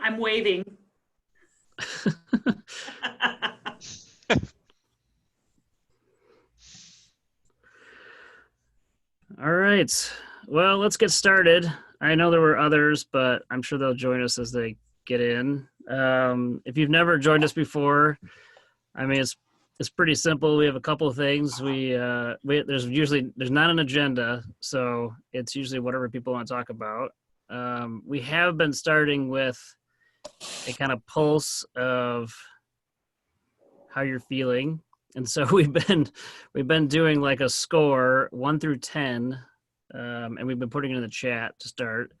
I'm waving. All right. Well, let's get started. I know there were others, but I'm sure they'll join us as they get in. If you've never joined us before, I mean it's pretty simple. We have a couple of things. There's not an agenda, so it's usually whatever people want to talk about. We have been starting with a kind of pulse of how you're feeling, and so we've been doing like a score 1 through 10, and we've been putting it in the chat to start.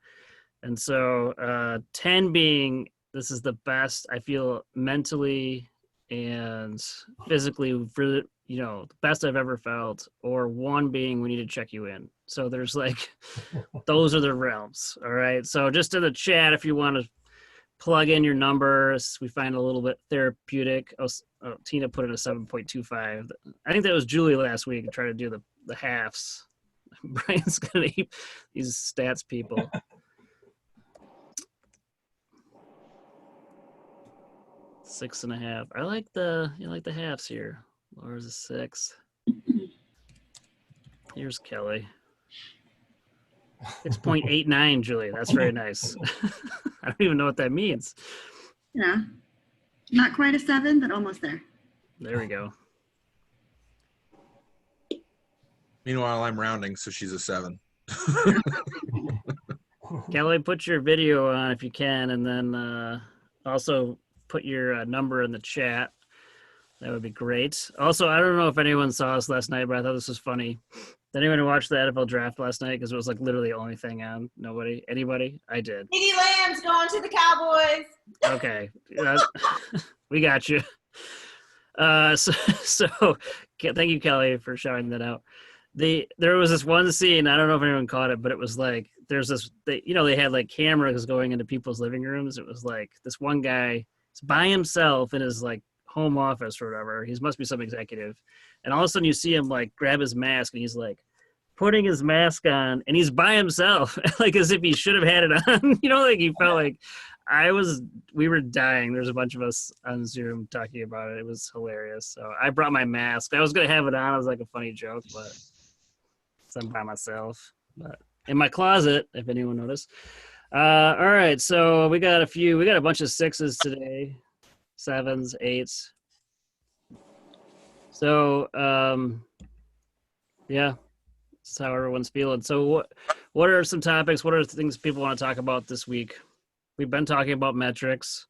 And so 10 being this is the best I feel mentally and physically for the best I've ever felt, or 1 being we need to check you in. So there's like those are the realms. All right. So just in the chat, if you want to plug in your numbers, we find a little bit therapeutic. Tina put in a 7.25. I think that was Julie last week and tried to do the halves. Brian's gonna eat these stats people. 6.5. I like the halves here. Laura's a 6. Here's Kelly. 6.89, Julie. That's very nice. I don't even know what that means. Yeah. Not quite a 7, but almost there. There we go. Meanwhile, I'm rounding, so she's a 7. Kelly, put your video on if you can, and then also put your number in the chat. That would be great. Also, I don't know if anyone saw us last night, but I thought this was funny. Did anyone watch the NFL draft last night? Because it was like literally the only thing on. Nobody? Anybody? I did. CeeDee Lamb's going to the Cowboys. Okay. We got you. So thank you, Kelly, for shouting that out. There was this one scene, I don't know if anyone caught it, but it was like there's this they had like cameras going into people's living rooms. It was like this one guy is by himself in his like home office or whatever. He must be some executive. And all of a sudden you see him like grab his mask and he's like putting his mask on and he's by himself, like as if he should have had it on. Like he felt like we were dying. There's a bunch of us on Zoom talking about it. It was hilarious. So I brought my mask. I was going to have it on as like a funny joke, but I'm by myself, but in my closet, if anyone noticed. All right. So we got a bunch of 6s today, 7s, 8s. So, yeah, that's how everyone's feeling. So what are some topics? What are the things people want to talk about this week? We've been talking about metrics.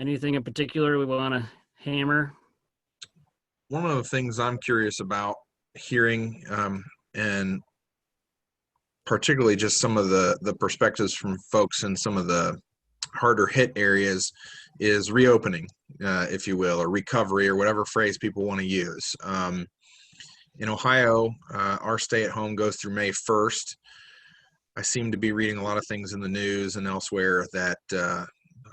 Anything in particular we want to hammer? One of the things I'm curious about hearing, and particularly just some of the perspectives from folks in some of the harder hit areas, is reopening, if you will, or recovery, or whatever phrase people want to use. In Ohio, our stay-at-home goes through May 1st. I seem to be reading a lot of things in the news and elsewhere that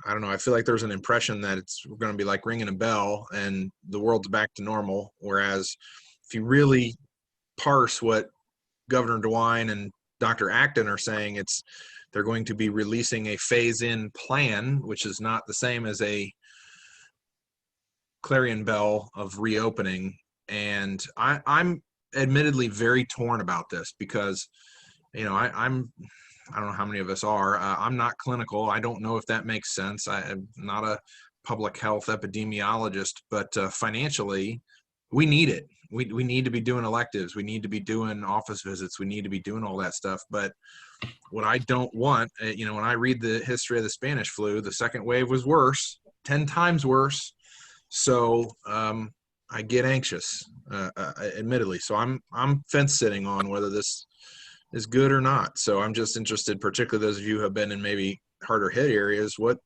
I don't know. I feel like there's an impression that we're going to be like ringing a bell and the world's back to normal. Whereas if you really parse what Governor DeWine and Dr. Acton are saying, they're going to be releasing a phase-in plan, which is not the same as a clarion bell of reopening. And I'm admittedly very torn about this because, I don't know how many of us are. I'm not clinical. I don't know if that makes sense. I'm not a public health epidemiologist, but financially, we need it. We need to be doing electives. We need to be doing office visits. We need to be doing all that stuff. But what I don't want, when I read the history of the Spanish flu, the second wave was worse, 10 times worse. So I get anxious, admittedly. So I'm fence sitting on whether this is good or not. So I'm just interested, particularly those of you who have been in maybe harder hit areas, what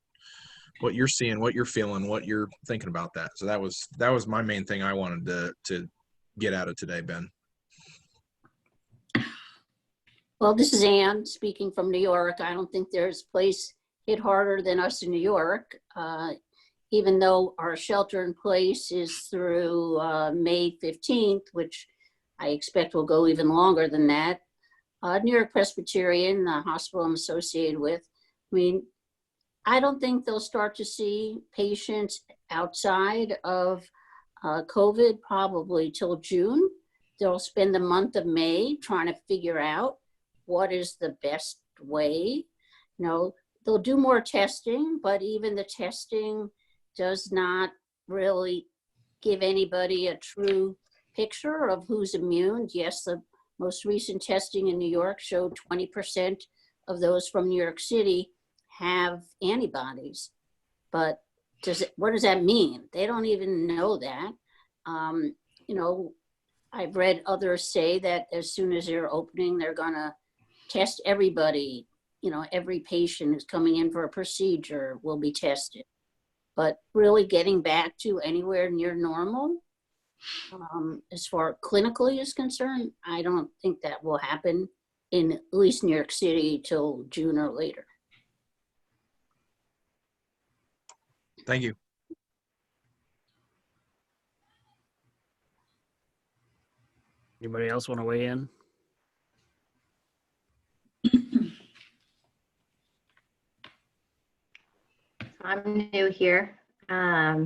you're seeing, what you're feeling, what you're thinking about that. So that was my main thing I wanted to get out of today, Ben. Well, this is Ann speaking from New York. I don't think there's a place hit harder than us in New York. Even though our shelter in place is through May 15th, which I expect will go even longer than that. New York Presbyterian, the hospital I'm associated with, I mean, I don't think they'll start to see patients outside of COVID probably till June. They'll spend the month of May trying to figure out what is the best way. You know, they'll do more testing, but even the testing does not really give anybody a true picture of who's immune. Yes, the most recent testing in New York showed 20% of those from New York City have antibodies, but what does that mean? They don't even know that. You know, I've read others say that as soon as they're opening, they're gonna test everybody. You know, every patient who's coming in for a procedure will be tested. But really getting back to anywhere near normal, as far clinically is concerned, I don't think that will happen in at least New York City till June or later. Thank you. Anybody else want to weigh in? I'm new here. I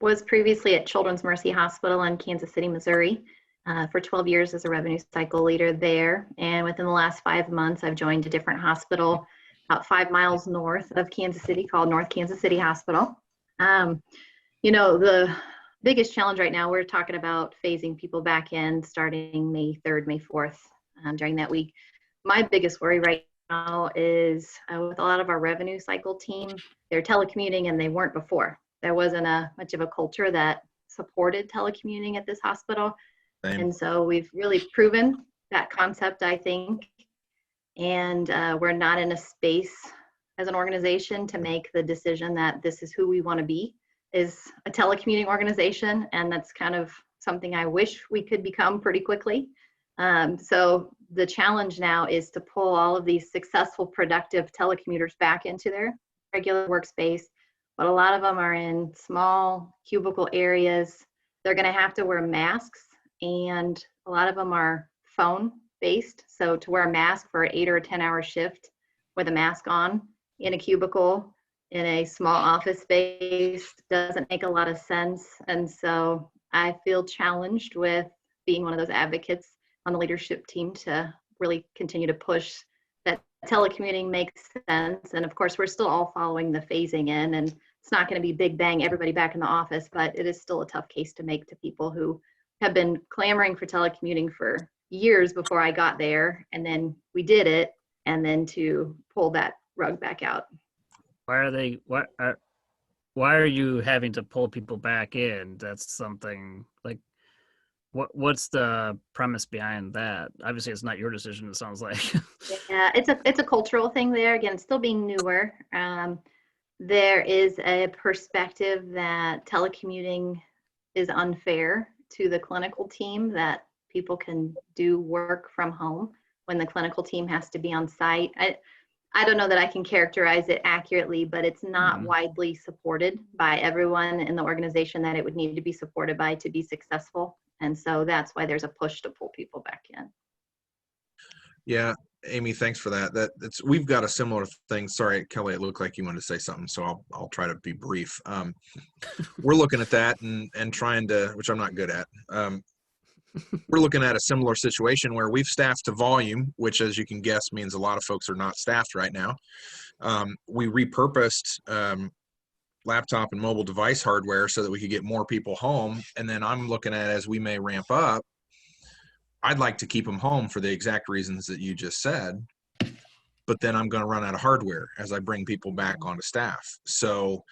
was previously at Children's Mercy Hospital in Kansas City, Missouri, for 12 years as a revenue cycle leader there. And within the last 5 months, I've joined a different hospital about 5 miles north of Kansas City called North Kansas City Hospital. You know, the biggest challenge right now, we're talking about phasing people back in starting May 3rd, May 4th during that week. My biggest worry right now is with a lot of our revenue cycle team, they're telecommuting and they weren't before. There wasn't much of a culture that supported telecommuting at this hospital. Same. And so we've really proven that concept, I think. And we're not in a space as an organization to make the decision that this is who we want to be, is a telecommuting organization. And that's kind of something I wish we could become pretty quickly. So the challenge now is to pull all of these successful, productive telecommuters back into their regular workspace. But a lot of them are in small cubicle areas. They're going to have to wear masks, and a lot of them are phone based. So to wear a mask for an 8 or 10-hour shift with a mask on in a cubicle in a small office space doesn't make a lot of sense. And so I feel challenged with being one of those advocates on the leadership team to really continue to push that telecommuting makes sense. And of course, we're still all following the phasing in, and it's not going to be big bang, everybody back in the office, but it is still a tough case to make to people who have been clamoring for telecommuting for years before I got there. And then we did it, and then to pull that rug back out. Why are you having to pull people back in? That's something like, what's the premise behind that? Obviously it's not your decision, it sounds like. Yeah, it's a cultural thing there. Again, still being newer. There is a perspective that telecommuting is unfair to the clinical team, that people can do work from home when the clinical team has to be on site. I don't know that I can characterize it accurately, but it's not widely supported by everyone in the organization that it would need to be supported by to be successful. And so that's why there's a push to pull people back in. Yeah, Amy, thanks for that. We've got a similar thing. Sorry, Kelly, it looked like you wanted to say something, so I'll try to be brief. We're looking at that and trying to, which I'm not good at. We're looking at a similar situation where we've staffed to volume, which, as you can guess, means a lot of folks are not staffed right now. We repurposed laptop and mobile device hardware so that we could get more people home. And then I'm looking at, as we may ramp up, I'd like to keep them home for the exact reasons that you just said, but then I'm going to run out of hardware as I bring people back onto staff. So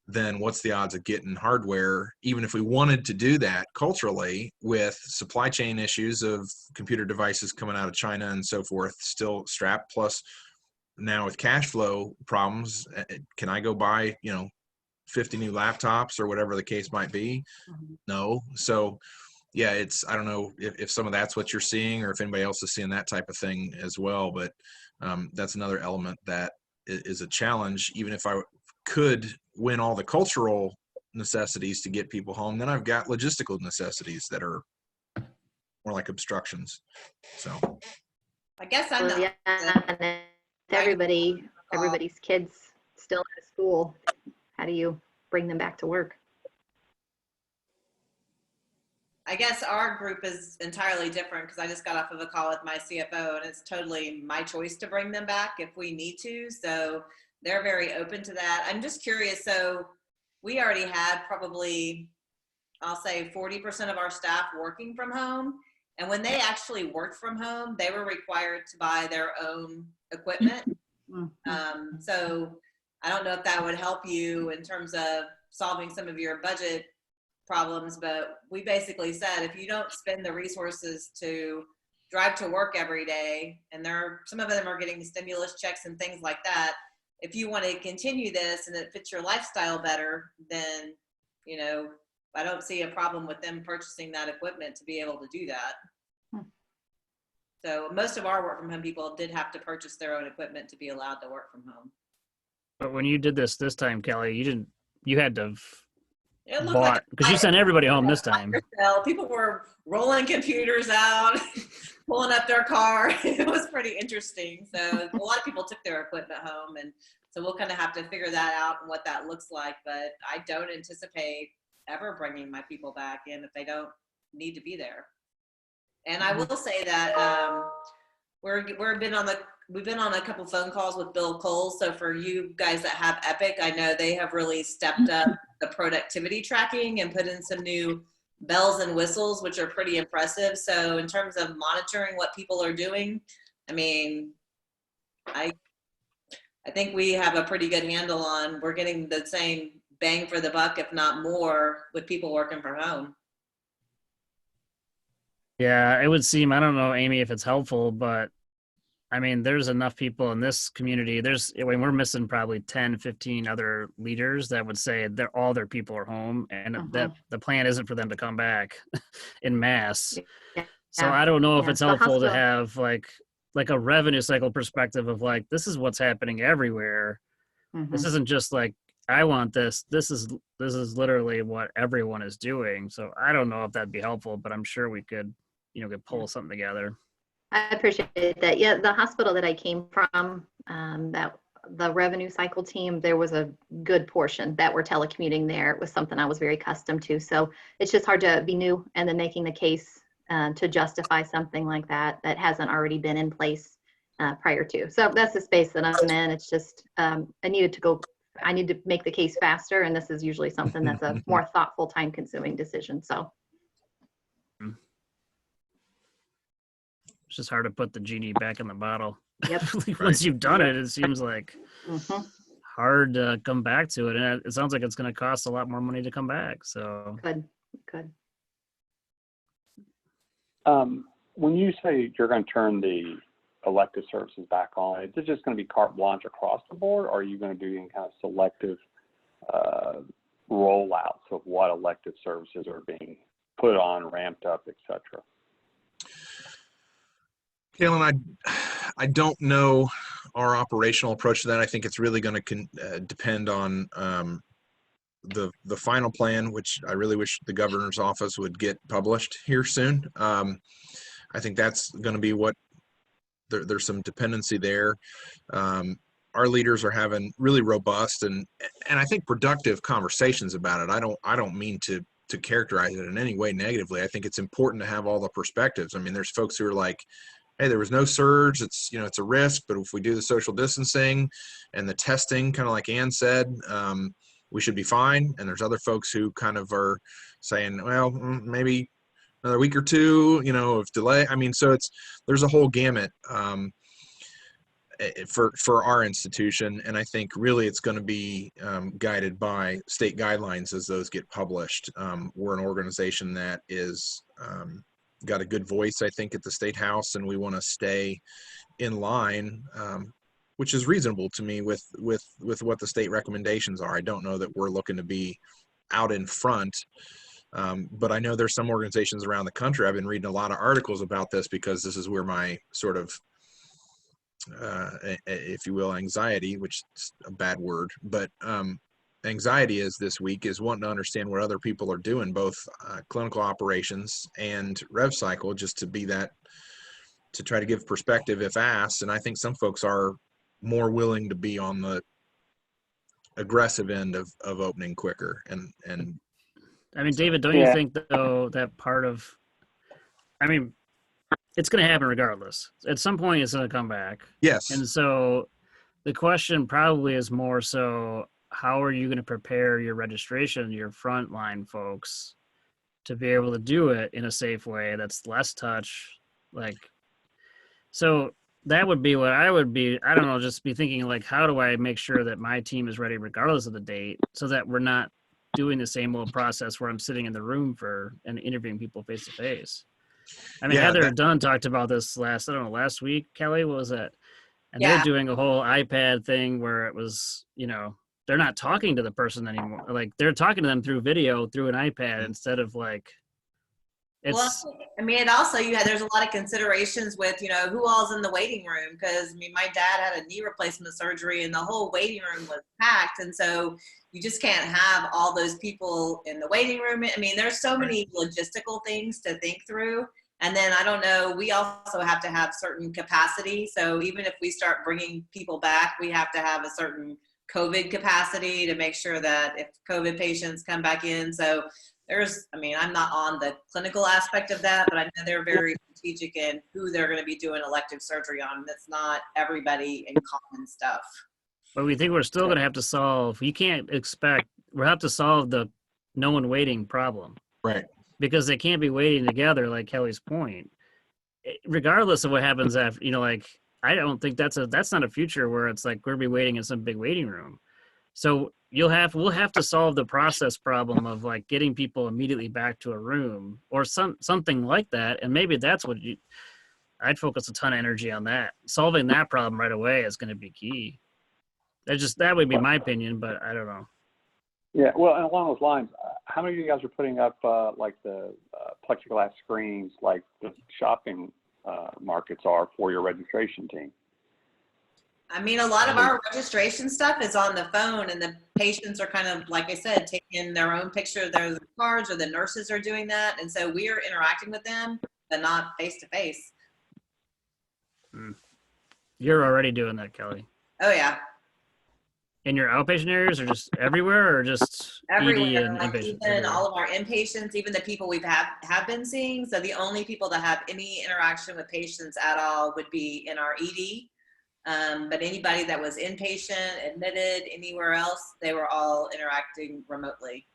then what's the odds of getting hardware, even if we wanted to do that culturally, with supply chain issues of computer devices coming out of China and so forth, still strapped, plus now with cash flow problems, can I go buy, 50 new laptops or whatever the case might be? No. So yeah, I don't know if some of that's what you're seeing or if anybody else is seeing that type of thing as well, but that's another element that is a challenge. Even if I could win all the cultural necessities to get people home, then I've got logistical necessities that are more like obstructions. So I guess I'm Well, the yeah, and then everybody's kids still at school. How do you bring them back to work? I guess our group is entirely different because I just got off of a call with my CFO and it's totally my choice to bring them back if we need to. So they're very open to that. I'm just curious. So we already had probably, I'll say 40% of our staff working from home. And when they actually worked from home, they were required to buy their own equipment. So I don't know if that would help you in terms of solving some of your budget problems, but we basically said if you don't spend the resources to drive to work every day, and some of them are getting stimulus checks and things like that, if you want to continue this and it fits your lifestyle better, then I don't see a problem with them purchasing that equipment to be able to do that. So most of our work from home people did have to purchase their own equipment to be allowed to work from home. But when you did this time, Kelly, you had to It looked bought, like because you sent everybody home this time. people were rolling computers out, pulling up their car. It was pretty interesting. So a lot of people took their equipment home, and so we'll kind of have to figure that out and what that looks like. But I don't anticipate ever bringing my people back in if they don't need to be there. And I will say that we've been on a couple phone calls with Bill Cole. So for you guys that have Epic, I know they have really stepped up the productivity tracking and put in some new bells and whistles, which are pretty impressive. So in terms of monitoring what people are doing, I mean, I think we have a pretty good handle on, we're getting the same bang for the buck, if not more, with people working from home. Yeah, it would seem, I don't know, Amy, if it's helpful, but I mean, there's enough people in this community. We're missing probably 10, 15 other leaders that would say all their people are home, and that the plan isn't for them to come back in mass. Yeah. So I don't know if Yeah. it's The helpful to hospital- have like a revenue cycle perspective of like, this is what's happening everywhere. This isn't just like, I want this. This is literally what everyone is doing. So I don't know if that'd be helpful, but I'm sure we could pull something together. I appreciate that. Yeah, the hospital that I came from, that the revenue cycle team, there was a good portion that were telecommuting there. It was something I was very accustomed to. So it's just hard to be new and then making the case to justify something like that hasn't already been in place prior to. So that's the space that I'm in. It's just I need to make the case faster, and this is usually something that's a more thoughtful, time-consuming decision. So. It's just hard to put the genie back in the bottle. Yep. Once you've done it, it seems like hard to come back to it. And it sounds like it's going to cost a lot more money to come back. So Good. When you say you're going to turn the elective services back on, is it just going to be carte blanche across the board, or are you going to do any kind of selective rollouts of what elective services are being put on, ramped up, et cetera? Kaylin, I don't know our operational approach to that. I think it's really going to depend on the final plan, which I really wish the governor's office would get published here soon. I think that's going to be what there's some dependency there. Our leaders are having really robust and I think productive conversations about it. I don't mean to characterize it in any way negatively. I think it's important to have all the perspectives. I mean, there's folks who are like, hey, there was no surge. It's a risk, but if we do the social distancing and the testing, kind of like Ann said, we should be fine. And there's other folks who kind of are saying, well, maybe another week or two, of delay. I mean, so there's a whole gamut for our institution. And I think really it's going to be guided by state guidelines as those get published. We're an organization that is got a good voice, I think, at the State House, and we want to stay in line, which is reasonable to me with what the state recommendations are. I don't know that we're looking to be out in front, but I know there's some organizations around the country. I've been reading a lot of articles about this because this is where my sort of, if you will, anxiety, which is a bad word, but anxiety is this week is wanting to understand what other people are doing, both clinical operations and rev cycle, just to be that, to try to give perspective if asked. And I think some folks are more willing to be on the aggressive end of opening quicker. And I mean, David, don't you Yeah. think though that part of, I mean, it's going to happen regardless. At some point, it's going to come back. yes, And so the question probably is more so, how are you going to prepare your registration, your frontline folks, to be able to do it in a safe way that's less touch? Like, so that would be what I would be, I don't know, just be thinking like, how do I make sure that my team is ready regardless of the date, so that we're not doing the same old process where I'm sitting in the room and interviewing people face to face. I mean, Yeah, Heather that- Dunn talked about this last week. Kelly, what was that? And Yeah. they're doing a whole iPad thing where it was, they're not talking to the person anymore. Like they're talking to them through video, through an iPad, instead of like, it's, Well, I mean, it also, there's a lot of considerations with, who all's in the waiting room. Because, I mean, my dad had a knee replacement surgery and the whole waiting room was packed. And so you just can't have all those people in the waiting room. I mean, there's so many logistical things to think through. And then I don't know, we also have to have certain capacity. So even if we start bringing people back, we have to have a certain COVID capacity to make sure that if COVID patients come back in. So I'm not on the clinical aspect of that, but I know they're very strategic in who they're going to be doing elective surgery on. That's not everybody in common stuff. but we think we're still going to have to solve, we'll have to solve the no one waiting problem. right. Because they can't be waiting together, like Kelly's point. Regardless of what happens after, I don't think that's not a future where it's like we're be waiting in some big waiting room. So we'll have to solve the process problem of like getting people immediately back to a room or something like that. And maybe that's what I'd focus a ton of energy on that. Solving that problem right away is going to be key. That would be my opinion, but I don't know. Yeah, well, and along those lines, how many of you guys are putting up like the plexiglass screens like the shopping markets are for your registration team? I mean, a lot of our registration stuff is on the phone, and the patients are kind of, like I said, taking their own picture of their cards, or the nurses are doing that. And so we are interacting with them, but not face to face. You're already doing that, Kelly. Oh, yeah. In your outpatient areas or just everywhere or just Everywhere, ED and like inpatient? even Everywhere. all of our inpatients, even the people we've have been seeing. So the only people that have any interaction with patients at all would be in our ED. But anybody that was inpatient, admitted, anywhere else, they were all interacting remotely.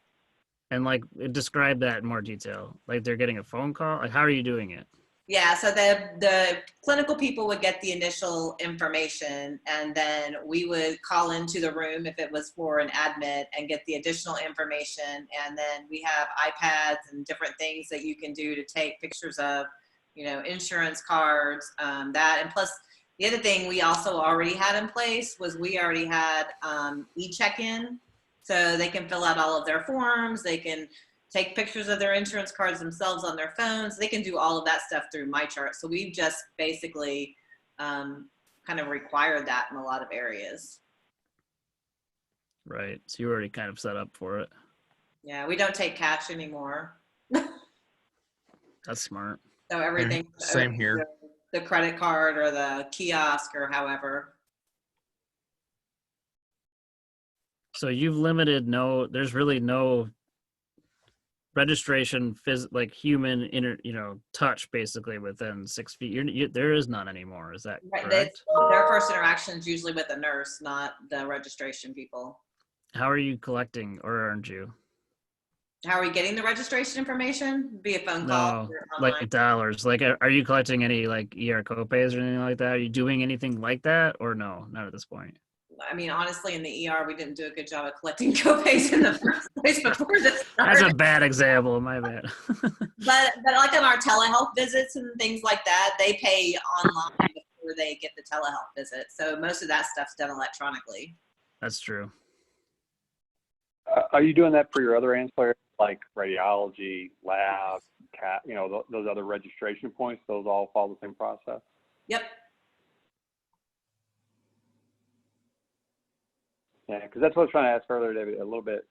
And like describe that in more detail. Like they're getting a phone call. Like how are you doing it? Yeah, so the clinical people would get the initial information, and then we would call into the room if it was for an admit and get the additional information. And then we have iPads and different things that you can do to take pictures of, insurance cards, that. And plus, the other thing we also already had in place was we already had e-check-in. So they can fill out all of their forms. They can take pictures of their insurance cards themselves on their phones. They can do all of that stuff through MyChart. So we've just basically kind of required that in a lot of areas. Right. So you already kind of set up for it. Yeah, we don't take cash anymore. That's smart. So everything. Same here. The credit card or the kiosk or however. So you've limited there's really no registration like human touch basically within 6 feet. There is none anymore. Is that Right. correct? Their first interaction is usually with a nurse, not the registration people. How are you collecting, or aren't you? How are we getting the registration information? Via phone call? No, or online? like dollars. Like, are you collecting any like ER copays or anything like that? Are you doing anything like that, or no? Not at this point. I mean, honestly, in the ER, we didn't do a good job of collecting copays in the first place before this That's a started. bad example. My bad. But like on our telehealth visits and things like that, they pay online before they get the telehealth visit. So most of that stuff's done electronically. That's true. Are you doing that for your other ancillary, like radiology, lab, those other registration points? Those all follow the same process? Yep. Yeah, because that's what I was trying to ask earlier, David, a little bit,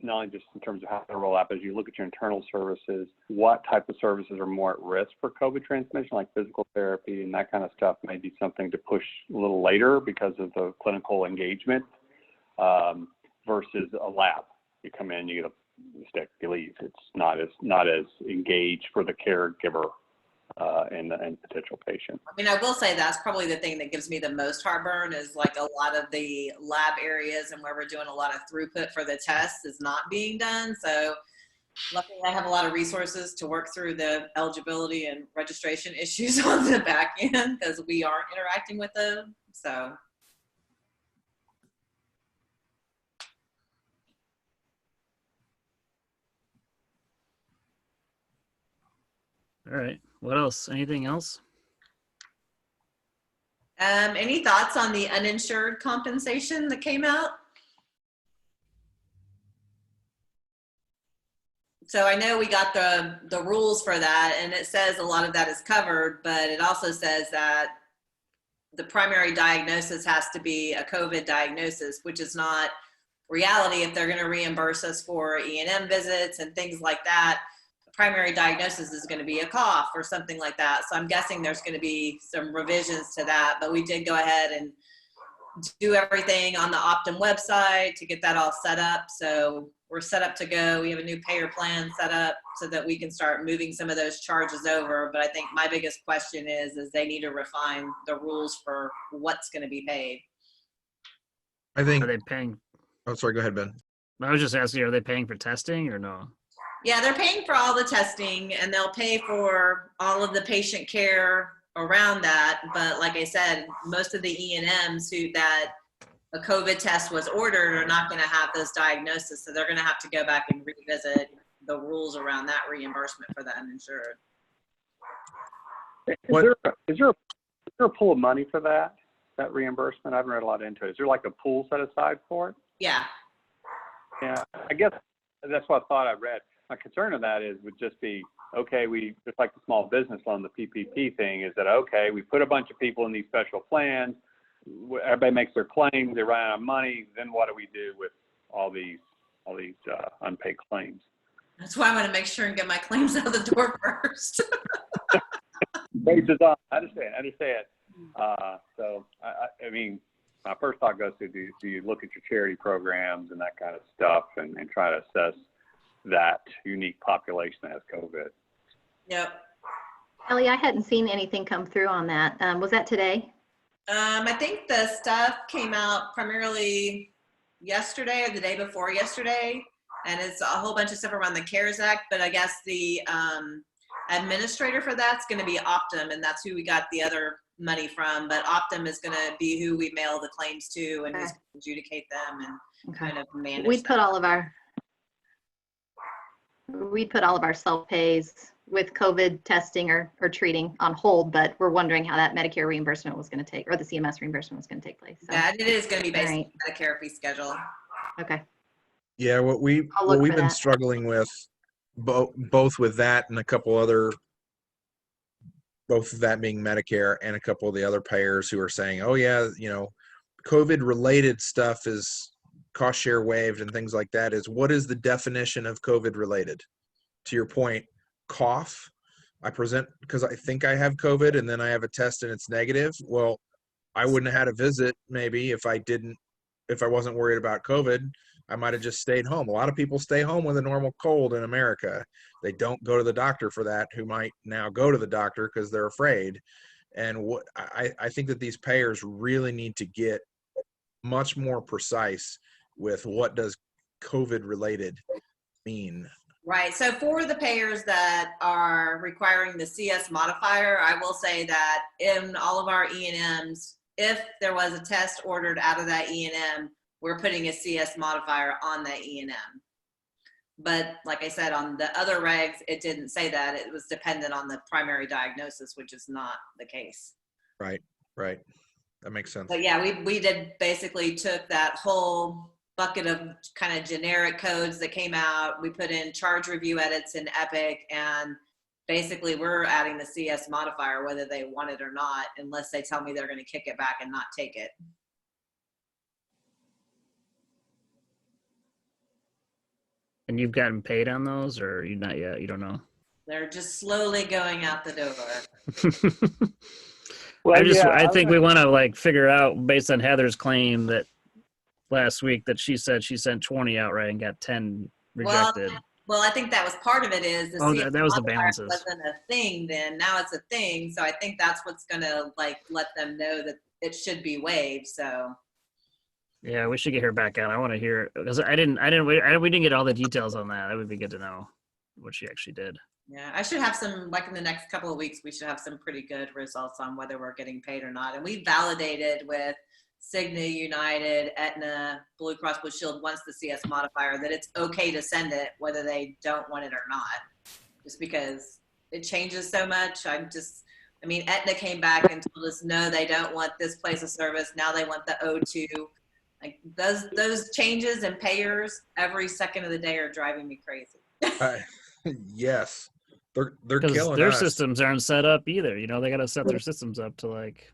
not only just in terms of how to roll out, but as you look at your internal services, what type of services are more at risk for COVID transmission, like physical therapy and that kind of stuff, may be something to push a little later because of the clinical engagement versus a lab. You come in, you get a stick, you leave. It's not as engaged for the caregiver and potential patient. I mean, I will say that's probably the thing that gives me the most heartburn is like a lot of the lab areas and where we're doing a lot of throughput for the tests is not being done. So luckily I have a lot of resources to work through the eligibility and registration issues on the back end because we aren't interacting with them. So. All right. What else? Anything else? Any thoughts on the uninsured compensation that came out? So I know we got the rules for that, and it says a lot of that is covered, but it also says that the primary diagnosis has to be a COVID diagnosis, which is not reality. If they're going to reimburse us for E&M visits and things like that, the primary diagnosis is going to be a cough or something like that. So I'm guessing there's going to be some revisions to that, but we did go ahead and do everything on the Optum website to get that all set up. So we're set up to go. We have a new payer plan set up so that we can start moving some of those charges over. But I think my biggest question is they need to refine the rules for what's going to be paid. I think. Are they paying? Oh, sorry. Go ahead, Ben. I was just asking, are they paying for testing or no? Yeah, they're paying for all the testing and they'll pay for all of the patient care around that. But like I said, most of the E&Ms that a COVID test was ordered are not going to have those diagnoses. So they're going to have to go back and revisit the rules around that reimbursement for the uninsured. Is there a pool of money for that reimbursement? I haven't read a lot into it. Is there like a pool set aside for it? Yeah. Yeah, I guess that's what I thought I read. My concern of that would just be, okay, just like the small business loan, the PPP thing, is that, okay, we put a bunch of people in these special plans, everybody makes their claims, they run out of money, then what do we do with all these unpaid claims? That's why I want to make sure and get my claims out of the door first. Bases on. I understand. So, I mean, my first thought goes to, do you look at your charity programs and that kind of stuff and try to assess that unique population that has COVID? Yep. Ellie, I hadn't seen anything come through on that. Was that today? I think the stuff came out primarily yesterday or the day before yesterday, and it's a whole bunch of stuff around the CARES Act, but I guess the administrator for that's going to be Optum, and that's who we got the other money from, but Optum is going to be who we mail the claims to and who's going to adjudicate them and kind of manage We'd put them. all of our self-pays with COVID testing or treating on hold, but we're wondering how that Medicare reimbursement was going to take, or the CMS reimbursement was going to take place. So. Yeah, it is going to be based Right. on Medicare fee schedule. Okay. Yeah, I'll look we've for been that. struggling with both with that and a couple other, both of that being Medicare and a couple of the other payers who are saying, oh yeah, COVID related stuff is cost share waived and things like that. Is what is the definition of COVID related? To your point, cough, I present because I think I have COVID and then I have a test and it's negative. Well, I wouldn't have had a visit maybe if I wasn't worried about COVID. I might have just stayed home. A lot of people stay home with a normal cold in America. They don't go to the doctor for that, who might now go to the doctor because they're afraid. And what I think that these payers really need to get much more precise with what does COVID related mean. Right. So for the payers that are requiring the CS modifier, I will say that in all of our E&Ms, if there was a test ordered out of that E&M, we're putting a CS modifier on that E&M. But like I said, on the other regs, it didn't say that. It was dependent on the primary diagnosis, which is not the case. Right. That makes sense. But yeah, we did basically took that whole bucket of kind of generic codes that came out. We put in charge review edits in Epic, and basically we're adding the CS modifier whether they want it or not, unless they tell me they're going to kick it back and not take it. And you've gotten paid on those, or you not yet? You don't know. They're just slowly going out the door. Well, I think we want to like figure out based on Heather's claim that last week that she said she sent 20 outright and got 10 rejected. Well, I think that was part of it is the Oh, CS that was the modifier balances. wasn't a thing then. Now it's a thing. So I think that's what's going to like let them know that it should be waived. So Yeah, we should get her back on. I want to hear because we didn't get all the details on that. That would be good to know what she actually did. yeah, I should have some, like in the next couple of weeks, we should have some pretty good results on whether we're getting paid or not. And we validated with Cigna, United, Aetna, Blue Cross Blue Shield, once the CS modifier, that it's okay to send it whether they don't want it or not, just because it changes so much. I mean, Aetna came back and told us, no, they don't want this place of service. Now they want the O2. Like those changes and payers every second of the day are driving me crazy. Yes, they're Because killing their us. systems aren't set up either. You know, they got to set their systems up to like.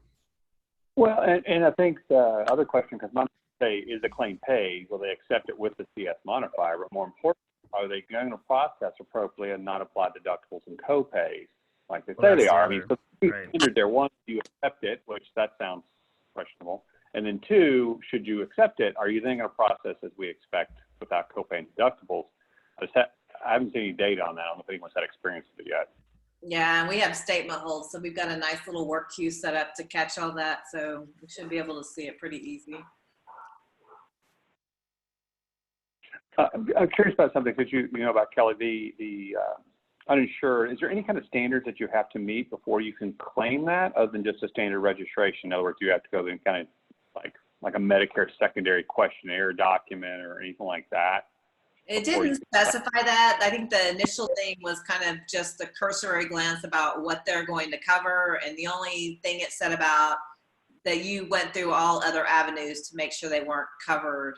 Well, and I think the other question, because mom say, is the claim paid? Will they accept it with the CS modifier? But more important, are they going to process appropriately and not apply deductibles and co-pays like they Well, say that's they the are? other- I mean, so two right. standard there. One, do you accept it, which that sounds questionable. And then two, should you accept it, are you then going to process as we expect without copay and deductibles? I haven't seen any data on that. I don't know if anyone's had experience with it yet. Yeah, and we have statement holds, so we've got a nice little work queue set up to catch all that. So we should be able to see it pretty easy. I'm curious about something because you know about Kelly, the uninsured. Is there any kind of standards that you have to meet before you can claim that, other than just a standard registration? In other words, you have to go and kind of like a Medicare secondary questionnaire document or anything like that? It didn't specify that. I think the initial thing was kind of just a cursory glance about what they're going to cover. And the only thing it said about that you went through all other avenues to make sure they weren't covered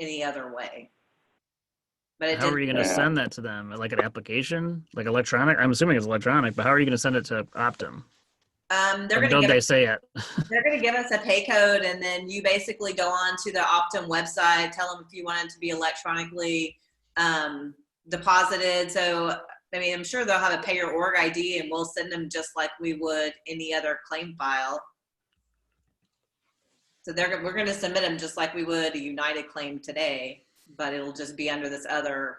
any other way. But it How are you didn't. going to send that to them? Like an application, like electronic? I'm assuming it's electronic, but how are you going to send it to Optum? They're Or going don't to they say it? They're going to give us a pay code, and then you basically go on to the Optum website, tell them if you want it to be electronically deposited. So, I mean, I'm sure they'll have a payer org ID, and we'll send them just like we would any other claim file. So we're going to submit them just like we would a United claim today, but it'll just be under this other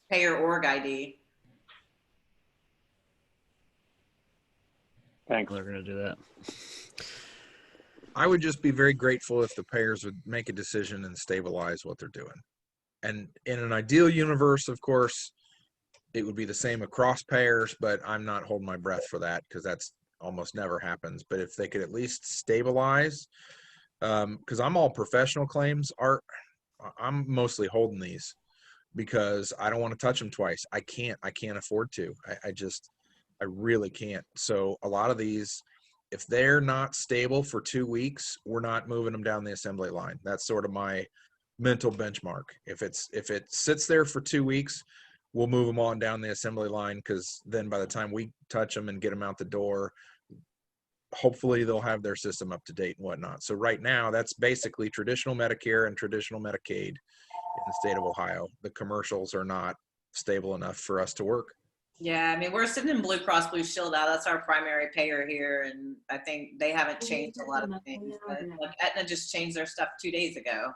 payer org ID. Thanks. They're going to do that. I would just be very grateful if the payers would make a decision and stabilize what they're doing. And in an ideal universe, of course, it would be the same across payers, but I'm not holding my breath for that because that's almost never happens. But if they could at least stabilize, because I'm all professional claims, I'm mostly holding these because I don't want to touch them twice. I can't afford to. I really can't. So a lot of these, if they're not stable for 2 weeks, we're not moving them down the assembly line. That's sort of my mental benchmark. If it sits there for 2 weeks, we'll move them on down the assembly line, because then by the time we touch them and get them out the door, hopefully they'll have their system up to date and whatnot. So right now, that's basically traditional Medicare and traditional Medicaid in the state of Ohio. The commercials are not stable enough for us to work. Yeah, I mean, we're sitting in Blue Cross Blue Shield now. That's our primary payer here, and I think they haven't changed a lot of things. But like Aetna just changed their stuff 2 days ago,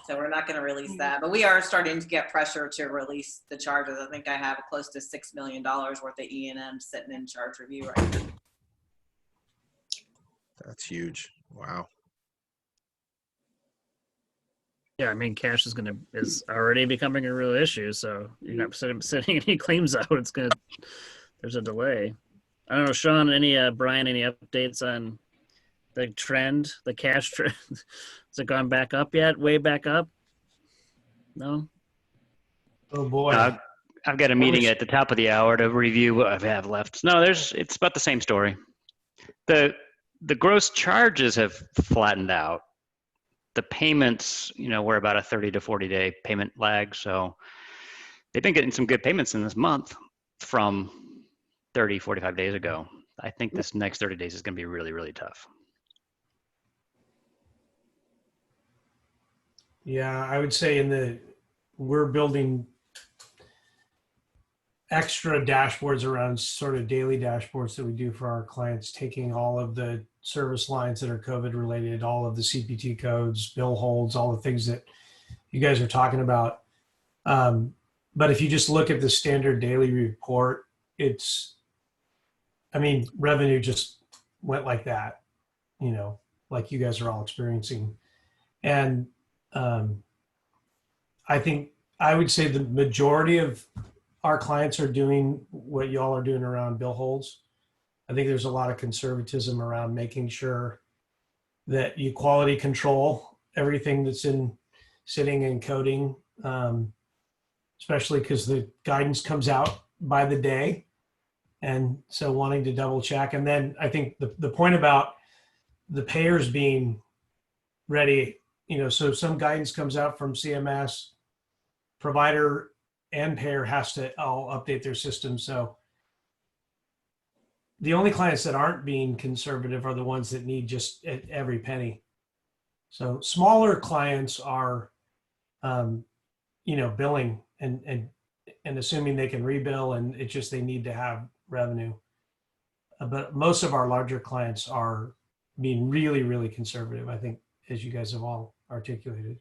so we're not going to release that. But we are starting to get pressure to release the charges. I think I have close to $6 million worth of E&M sitting in charge review right now. That's huge. Wow. Yeah, I mean, cash is already becoming a real issue. So you're not sending any claims out. There's a delay. I don't know, Sean, Brian, any updates on the trend, the cash trend? Has it gone back up yet? Way back up? No? Oh boy. I've got a meeting at the top of the hour to review what I have left. No, it's about the same story. The gross charges have flattened out. The payments, we're about a 30 to 40 day payment lag. So they've been getting some good payments in this month from 30, 45 days ago. I think this next 30 days is going to be really, really tough. Yeah, I would say we're building extra dashboards around sort of daily dashboards that we do for our clients, taking all of the service lines that are COVID related, all of the CPT codes, bill holds, all the things that you guys are talking about. But if you just look at the standard daily report, revenue just went like that, like you guys are all experiencing. And I think I would say the majority of our clients are doing what y'all are doing around bill holds. I think there's a lot of conservatism around making sure that you quality control everything that's sitting in coding, especially because the guidance comes out by the day. And so wanting to double check. And then I think the point about the payers being ready, so some guidance comes out from CMS, provider and payer has to all update their system. So the only clients that aren't being conservative are the ones that need just every penny. So smaller clients are, billing and assuming they can rebill, and it's just they need to have revenue. But most of our larger clients are being really, really conservative, I think, as you guys have all articulated.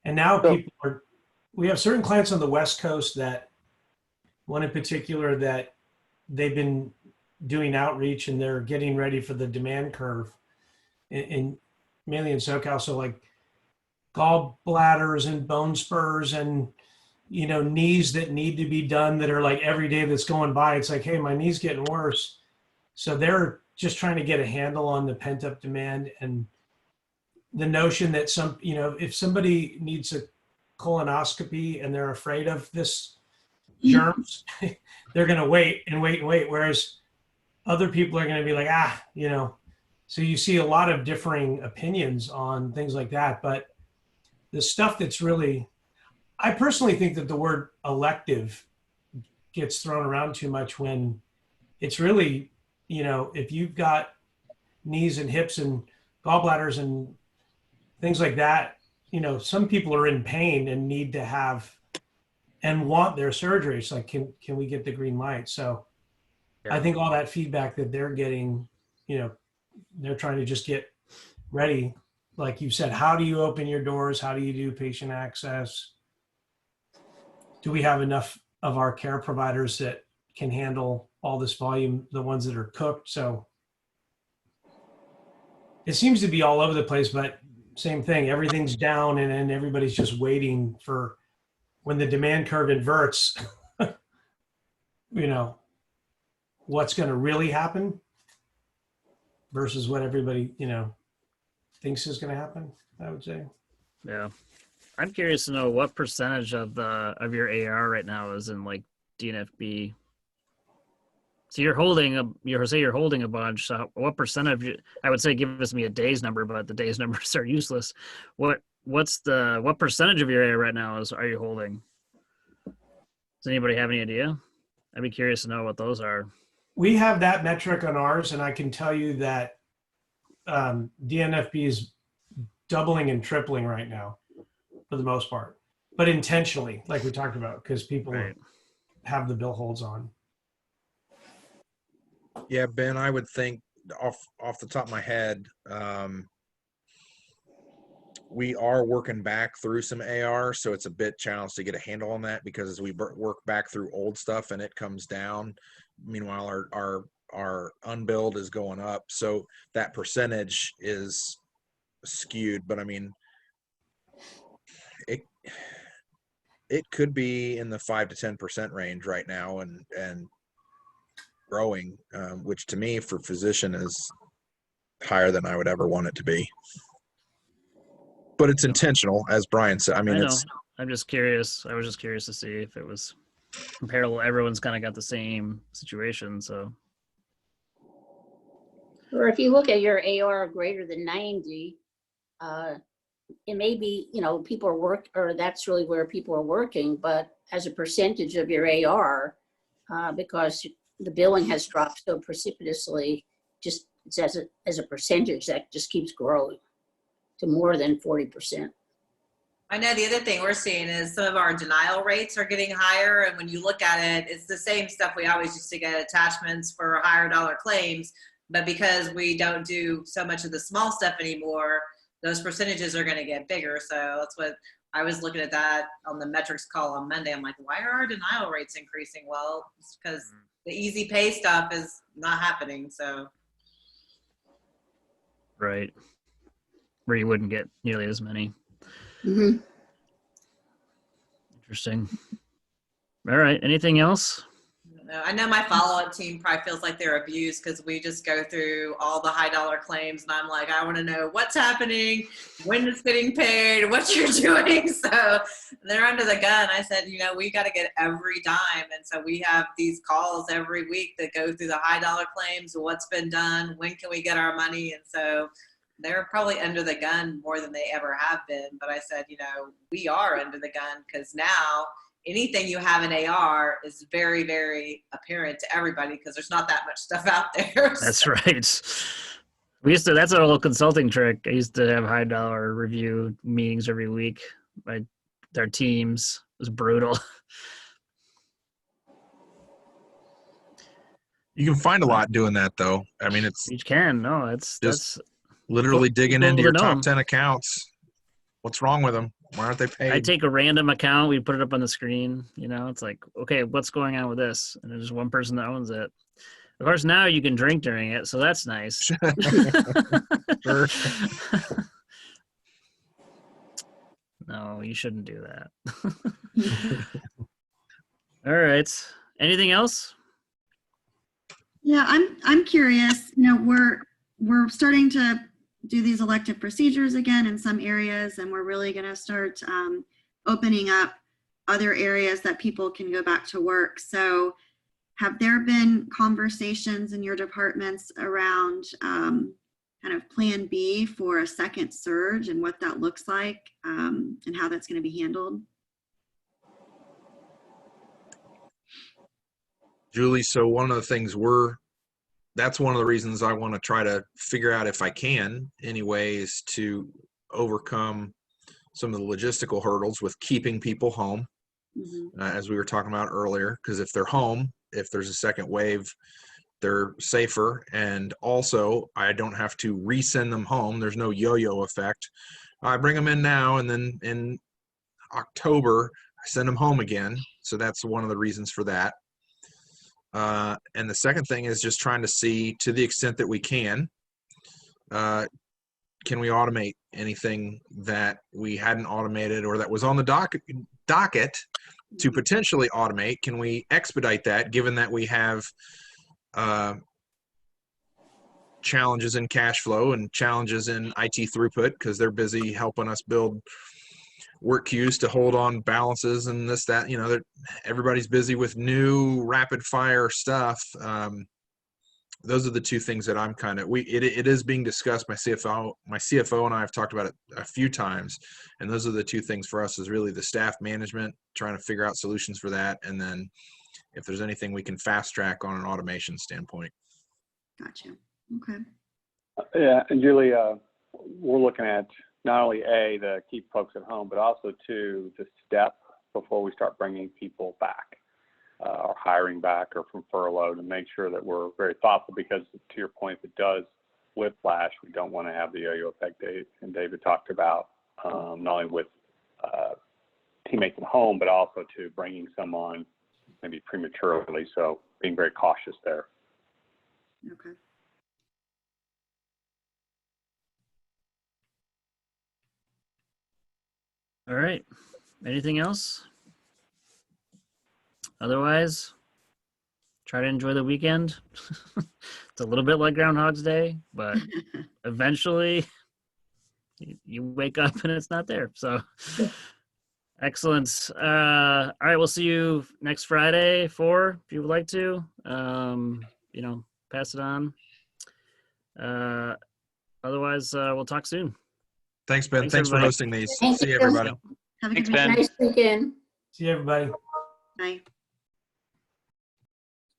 And now we have certain clients on the West Coast, that one in particular that they've been doing outreach and they're getting ready for the demand curve in mainly in SoCal. So like gallbladders and bone spurs and, knees that need to be done that are like every day that's going by. It's like, hey, my knee's getting worse. So they're just trying to get a handle on the pent up demand and the notion that if somebody needs a colonoscopy and they're afraid of this germs, they're going to wait and wait and wait. Whereas other people are going to be like, so you see a lot of differing opinions on things like that. But the stuff that's really, I personally think that the word elective gets thrown around too much when it's really, if you've got knees and hips and gallbladders and things like that, some people are in pain and need to have and want their surgery. It's like, can we get the green light? So yeah. I think all that feedback that they're getting, they're trying to just get ready. Like you said, how do you open your doors? How do you do patient access? Do we have enough of our care providers that can handle all this volume, the ones that are cooked? So it seems to be all over the place, but same thing, everything's down and then everybody's just waiting for when the demand curve inverts, what's going to really happen versus what everybody, thinks is going to happen, I would say. Yeah. I'm curious to know what percentage of your AR right now is in like DNFB. So you're holding a bunch. So what percent of you? I would say give us me a day's number, but the day's numbers are useless. What percentage of your AR right now are you holding? Does anybody have any idea? I'd be curious to know what those are. We have that metric on ours, and I can tell you that DNFB is doubling and tripling right now, for the most part, but intentionally, like we talked about, because people have the bill holds on. Yeah, Ben, I would think off the top of my head, we are working back through some AR, so it's a bit challenged to get a handle on that, because as we work back through old stuff and it comes down, meanwhile our unbilled is going up, so that percentage is skewed. But I mean, it could be in the 5 to 10% range right now, and growing, which to me for physician is higher than I would ever want it to be. But it's intentional, as Brian said. I mean, I'm just curious. I was just curious to see if it was comparable. Everyone's kind of got the same situation, so. Or if you look at your AR greater than 90, it may be, people are that's really where people are working, but as a percentage of your AR, because the billing has dropped so precipitously, just as a percentage that just keeps growing to more than 40%. I know the other thing we're seeing is some of our denial rates are getting higher. And when you look at it, it's the same stuff we always used to get, attachments for higher dollar claims. But because we don't do so much of the small stuff anymore, those percentages are going to get bigger. So that's what I was looking at that on the metrics call on Monday. I'm like, why are our denial rates increasing? Well, it's because the easy pay stuff is not happening. So. Right. Where you wouldn't get nearly as many. Mhm. Interesting. All right. Anything else? I know my follow-up team probably feels like they're abused because we just go through all the high dollar claims and I'm like, I want to know what's happening, when it's getting paid, what you're doing. So they're under the gun. I said, you know, we got to get every dime. And so we have these calls every week that go through the high dollar claims, what's been done, when can we get our money? And so they're probably under the gun more than they ever have been. But I said, you know, we are under the gun because now anything you have in AR is very, very apparent to everybody because there's not that much stuff out there. That's right. That's our little consulting trick. I used to have high dollar review meetings every week by their teams. It was brutal. You can find a lot doing that, though. I mean, it's You can. No, that's literally digging people into to your know. top 10 accounts. What's wrong with them? Why aren't they paid? I take a random account, we put it up on the screen, you know, it's like, okay, what's going on with this? And there's one person that owns it. Of course, now you can drink during it, so that's nice. Sure. No, you shouldn't do that. All right. Anything else? Yeah, I'm curious. You know, we're starting to do these elective procedures again in some areas, and we're really going to start opening up other areas that people can go back to work. So have there been conversations in your departments around kind of plan B for a second surge and what that looks like and how that's going to be handled? Julie, so one of the things that's one of the reasons I want to try to figure out if I can any ways to overcome some of the logistical hurdles with keeping people home, as we were talking about earlier, because if they're home, if there's a second wave, they're safer. And also I don't have to resend them home. There's no yo-yo effect. I bring them in now and then in October, I send them home again. So that's one of the reasons for that. And the second thing is just trying to see, to the extent that we can we automate anything that we hadn't automated or that was on the docket to potentially automate? Can we expedite that, given that we have challenges in cash flow and challenges in IT throughput because they're busy helping us build work queues to hold on balances and this, that, you know, everybody's busy with new rapid fire stuff. Those are the two things that I'm kind of, it is being discussed. My CFO and I have talked about it a few times. And those are the two things for us, is really the staff management, trying to figure out solutions for that. And then if there's anything we can fast track on an automation standpoint. Gotcha. Okay. Yeah, and Julie, we're looking at not only to keep folks at home, but also to step before we start bringing people back or hiring back or from furlough, to make sure that we're very thoughtful, because to your point, if it does whiplash, we don't want to have the yo-yo effect David talked about, not only with teammates at home, but also to bringing some on maybe prematurely. So being very cautious there. Okay. All right. Anything else? Otherwise, try to enjoy the weekend. It's a little bit like Groundhog's Day, but eventually you wake up and it's not there. So excellent. All right. We'll see you next Friday, 4, if you would like to, pass it on. Otherwise, we'll talk soon. Thanks, Ben. Thanks for everybody. hosting these. Thank See you. you, everybody. Have a Thanks, good Ben. weekend. Nice weekend. See everybody. Bye.